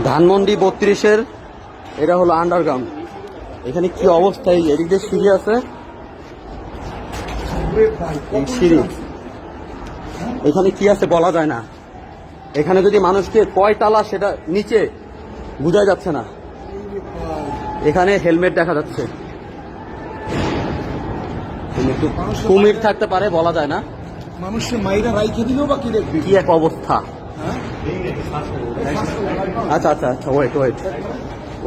ধানমন্ডি 32-এর এটা হলো আন্ডারগ্রাউন্ড। এখানে কি অবস্থা, এই এদিক দিয়ে সিঁড়ি আছে, এই সিঁড়ি এখানে কি আছে বলা যায় না। এখানে যদি মানুষকে কয় তালা সেটা নিচে বোঝা যাচ্ছে না। এখানে হেলমেট দেখা যাচ্ছে, কুমির থাকতে পারে বলা যায় না। মানুষের মাইরা রাইখে দিলেও বা কি দেখবি, কি এক অবস্থা। আচ্ছা আচ্ছা আচ্ছা, ওয়েট ওয়েট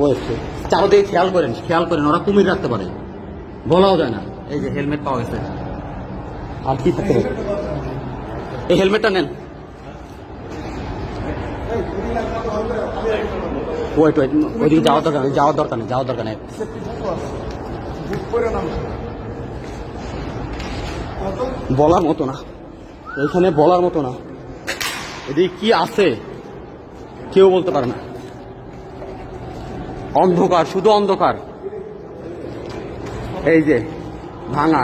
ওয়েট, চারদিকে খেয়াল করেন ওরা কুমির রাখতে পারে, বলাও যায় না। এই যে হেলমেট পাওয়া গেছে, আর কি থাকতে পারে। এই হেলমেটটা নেন। ওয়েট ওয়েট, ওইদিকে যাওয়ার দরকার নেই। বলার মতো না, এখানে বলার মতো না। এদিকে কি আছে কেউ বলতে পারে না। অন্ধকার, শুধু অন্ধকার। এই যে ভাঙা,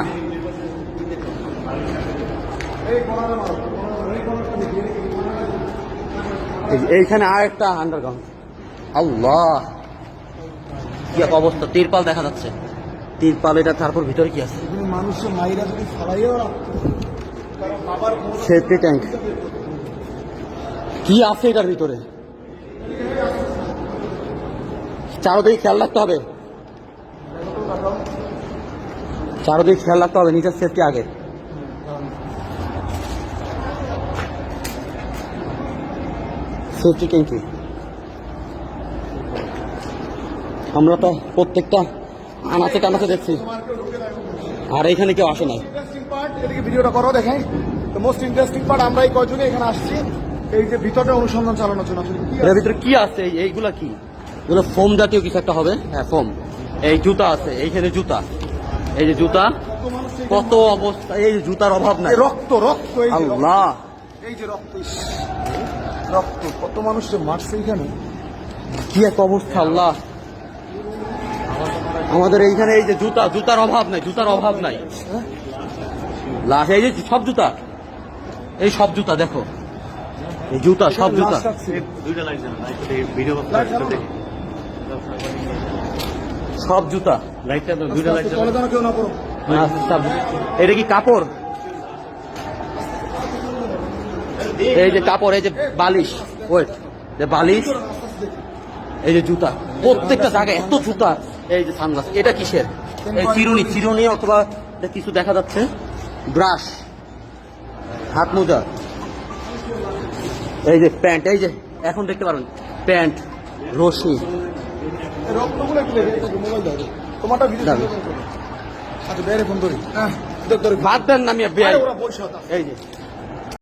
এইখানে আর একটা আন্ডারগ্রাউন্ড। আল্লাহ, কি এক অবস্থা। তিরপাল দেখা যাচ্ছে, তিরপাল এটা। তারপর ভিতরে কি আছে, মানুষের মাইরা যদি ফালাইও রাখতো। সেফটি ট্যাঙ্ক কি আছে এটার ভিতরে, চারদিকে খেয়াল রাখতে হবে, নিজের সেফটি আগে। সেফটি ট্যাঙ্কি আমরা তো প্রত্যেকটা আনাচে টানাচে দেখছি, আর এখানে কেউ আসে নাই। এদিকে ভিডিওটা করো, দেখেন মোস্ট ইন্টারেস্টিং পার্ট। আমরা এই কয়জনে এখানে আসছি, এই যে ভিতরে অনুসন্ধান চালানোর জন্য। এর ভিতরে কি আছে, এইগুলা কি, এগুলো ফোম জাতীয় কিছু একটা হবে। হ্যাঁ ফোম। এই জুতা আছে, এইখানে জুতা, এই যে জুতা, কত অবস্থা। এই জুতার অভাব নাই। রক্ত রক্ত, আল্লাহ, এই যে রক্ত, রক্ত, কত মানুষকে মারছে এখানে, কি এক অবস্থা। আল্লাহ, আমাদের এইখানে এই যে জুতার অভাব নাই। লাশ, এই যে সব জুতা, এই সব জুতা দেখো, এই জুতা সব জুতা। সব জুতা, এটা কি কাপড়? এই যে কাপড়, এই যে বালিশ, ওয়েট, বালিশ, এই যে জুতা, প্রত্যেকটা জায়গায় এত জুতা। এই যে সানগ্লাস, এটা কিসের? এই চিরুনি অথবা কিছু দেখা যাচ্ছে। ব্রাশ, হাত মোজা, এই যে প্যান্ট, এই যে এখন দেখতে পারেন প্যান্ট, রশি। বাদ দেন, নামিয়ে এই যে